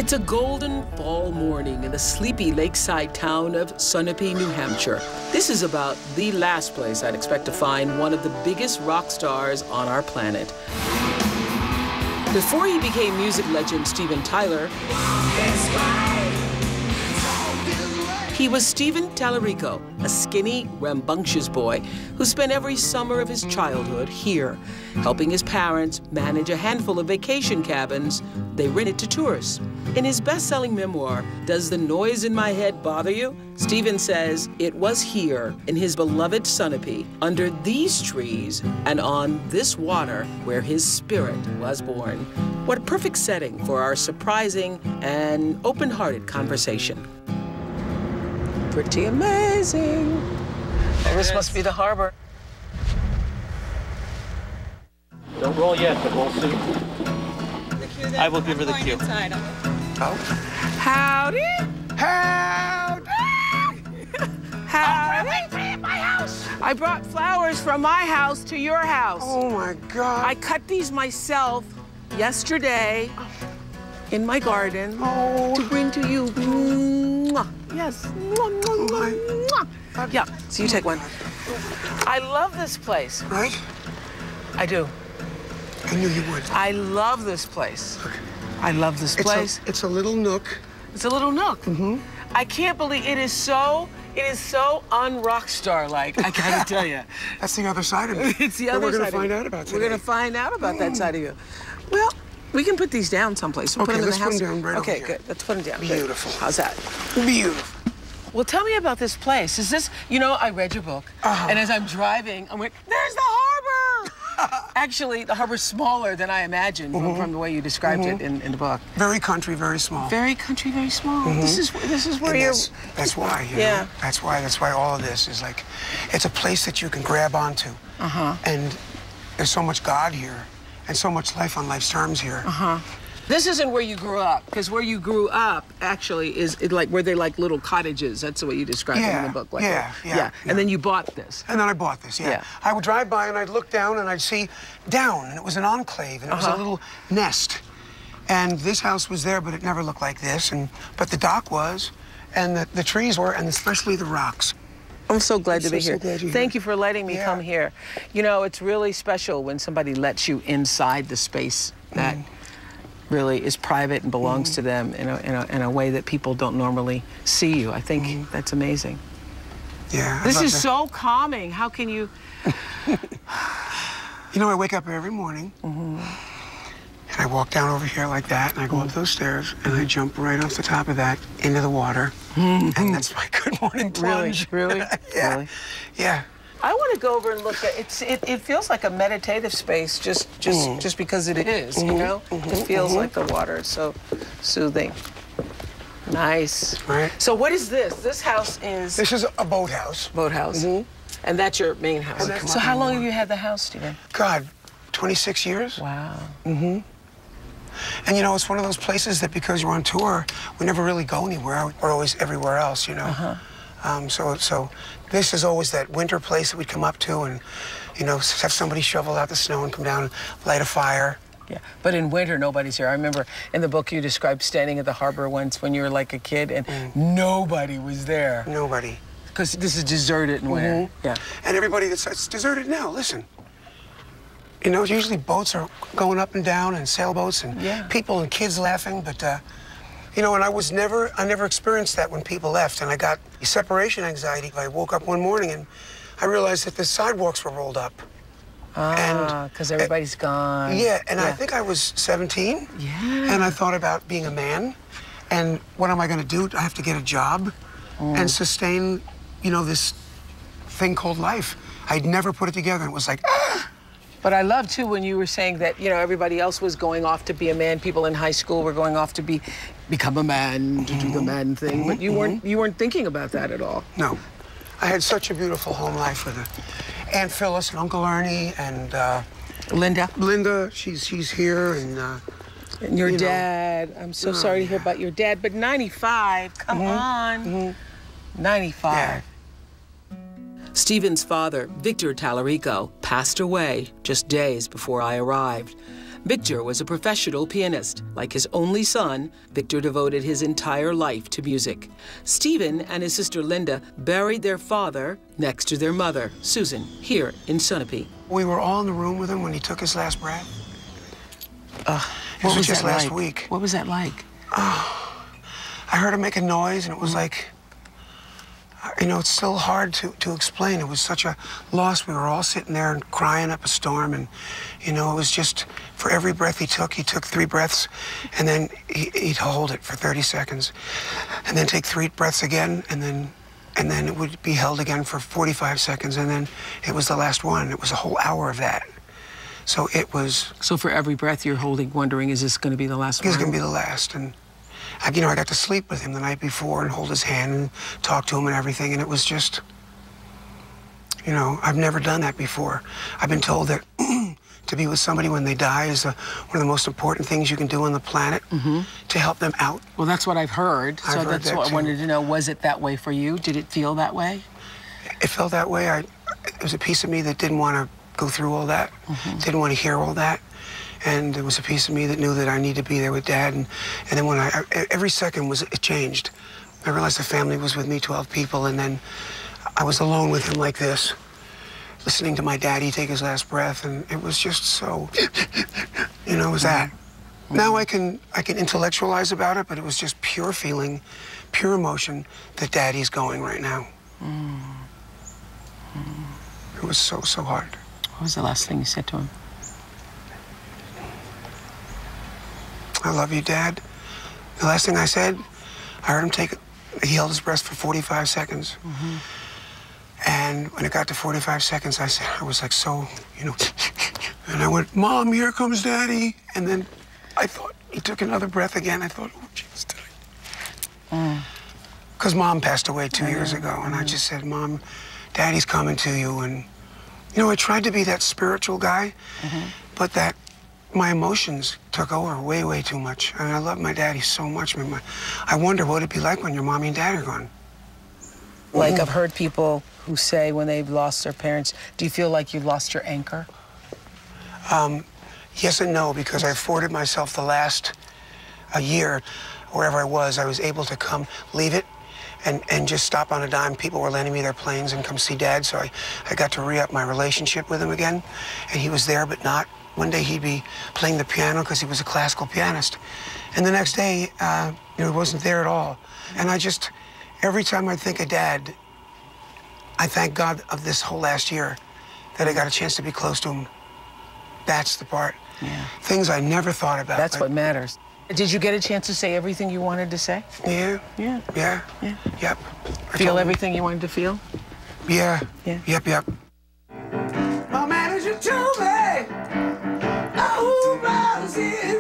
It's a golden fall morning in the sleepy lakeside town of Sunapee, New Hampshire. This is about the last place I'd expect to find one of the biggest rock stars on our planet. Before he became music legend Steven Tyler, he was Steven Tallarico, a skinny, rambunctious boy who spent every summer of his childhood here, helping his parents manage a handful of vacation cabins they rented to tourists. In his best-selling memoir, Does the Noise in My Head Bother You?, Steven says it was here in his beloved Sunapee, under these trees and on this water, where his spirit was born. What a perfect setting for our surprising and open-hearted conversation. Pretty amazing. Oh, this must be the harbor. Don't roll yet, but roll soon. I will give her the cue. Oh. Howdy. Howdy. Howdy. My house. I brought flowers from my house to your house. Oh, my God. I cut these myself yesterday in my garden to bring to you. Mwah. Yes. Mwah, mwah, mwah, mwah. Yeah, so you take one. I love this place. Right? I do. I knew you would. I love this place. I love this place. It's a little nook. It's a little nook. Mm-hmm. I can't believe it is so un-rock star-like, I gotta tell you. That's the other side of me. It's the other side. We're gonna find out about today. We're gonna find out about that side of you. Well, we can put these down someplace. We'll okay, put them in let's the house. put them down right over Okay, here. good. Let's put them down. Beautiful. Good. How's that? Beautiful. Well, tell me about this place. Is this, you know, I read your book, and as I'm driving, I went, there's the harbor! Actually, the harbor's smaller than I imagined from the way you described it in the book. Very country, very small. Very country, very small. This is where you're... That's why, you know? That's why all of this is like, it's a place that you can grab onto. And there's so much God here, and so much life on life's terms here. This isn't where you grew up, because where you grew up actually is like where they're like little cottages. That's the way you describe it in the book. Like yeah. And then you bought this. And then I bought this, yeah. I would drive by and I'd look down and I'd see down, and it was an enclave, and it was a little nest. And this house was there, but it never looked like this. But the dock was, and the trees were, and especially the rocks. I'm so glad to be here. Thank Thank you for letting me come here. You know, it's really special when somebody lets you inside the space that really is private and belongs to them in a way that people don't normally see you. I think that's amazing. Yeah. This is so calming. How can you... You know, I wake up every morning, and I walk down over here like that, and I go up those stairs, and I jump right off the top of that into the water, and that's my good morning plunge. Really? Yeah. Really? Yeah. I want to go over and look at it. It feels like a meditative space just because it is, you know? It feels like the water is so soothing. Nice. Right. So what is this? This house is... This is a boathouse. Boathouse. And that's your main house. So how long have you had the house, Steven? God, 26 years. Wow. And you know, it's one of those places that because you're on tour, we never really go anywhere. We're always everywhere else, you know? So this is always that winter place that we'd come up to and, you know, have somebody shovel out the snow and come down and light a fire. Yeah, but in winter, nobody's here. I remember in the book you described standing at the harbor once when you were like a kid and nobody was there. Nobody. Because this is deserted in winter. Yeah. And everybody it's deserted now, listen. You know, usually boats are going up and down and sailboats and people and kids laughing, but, you know, and I never experienced that when people left, and I got separation anxiety. I woke up one morning and I realized that the sidewalks were rolled up. Because everybody's gone. Yeah, and I think I was 17. Yeah. And I thought about being a man, and what am I going to do? I have to get a job and sustain, you know, this thing called life. I'd never put it together. It was like, But I love, too, when you were saying that, you know, everybody else was going off to be a man. People in high school were going off to become a man, to do the man thing. But you weren't thinking about that at all. No. I had such a beautiful home life with Aunt Phyllis and Uncle Ernie and... Linda? Linda, she's here, and your dad. I'm so sorry to hear about your dad, but 95, come on. 95. Yeah. Steven's father, Victor Tallarico, passed away just days before I arrived. Victor was a professional pianist. Like his only son, Victor devoted his entire life to music. Stephen and his sister Linda buried their father next to their mother, Susan, here in Sunapee. We were all in the room with him when he took his last breath. What was just that last like? week. What was that like? I heard him make a noise, and it was like, you know, it's still hard to explain. It was such a loss. We were all sitting there and crying up a storm, and, you know, it was just, for every breath he took 3 breaths, and then he'd hold it for 30 seconds, and then take 3 breaths again, and then it would be held again for 45 seconds, and then it was the last one. It was a whole hour of that. So it was... So for every breath you're holding, wondering, is this going to be the last one? It's going to be the last, and... You know, I got to sleep with him the night before and hold his hand and talk to him and everything, and it was just, you know, I've never done that before. I've been told that to be with somebody when they die is one of the most important things you can do on the planet to help them out. Well, that's what I've heard. I've So heard that's that what too. I wanted to know. Was it that way for you? Did it feel that way? It felt that way. It was a piece of me that didn't want to go through all that, didn't want to hear all that. And there was a piece of me that knew that I needed to be there with Dad. And then when every second it changed. I realized the family was with me, 12 people, and then I was alone with him like this, listening to my daddy take his last breath, and it was just so, you know, it was that. Now I can intellectualize about it, but it was just pure feeling, pure emotion that Daddy's going right now. It was so, so hard. What was the last thing you said to him? I love you, Dad. The last thing I said, I heard him he held his breath for 45 seconds. And when it got to 45 seconds, I was like, so, you know, and I went, Mom, here comes Daddy. And then I thought, he took another breath again. I thought, oh, Jesus, Daddy. Because Mom passed away 2 years ago, and I just said, Mom, Daddy's coming to you. And, you know, I tried to be that spiritual guy, but that my emotions took over way, way too much. I mean, I love my daddy so much. I wonder what it'd be like when your mommy and dad are gone. Like, I've heard people who say when they've lost their parents, do you feel like you've lost your anchor? Yes and no, because I afforded myself the last year, wherever I was able to come, leave it, and just stop on a dime. People were lending me their planes and come see Dad, so I got to re-up my relationship with him again, and he was there, but not. One day he'd be playing the piano because he was a classical pianist. And the next day, you know, he wasn't there at all. And every time I think of Dad, I thank God of this whole last year that I got a chance to be close to him. That's the part. Yeah. Things I never thought about. That's what matters. Did you get a chance to say everything you wanted to say? Yeah. Yeah. Yeah. Yeah. Yep. Feel everything you wanted to feel? Yeah. Yeah. Yep. My manager told me, oh, I was in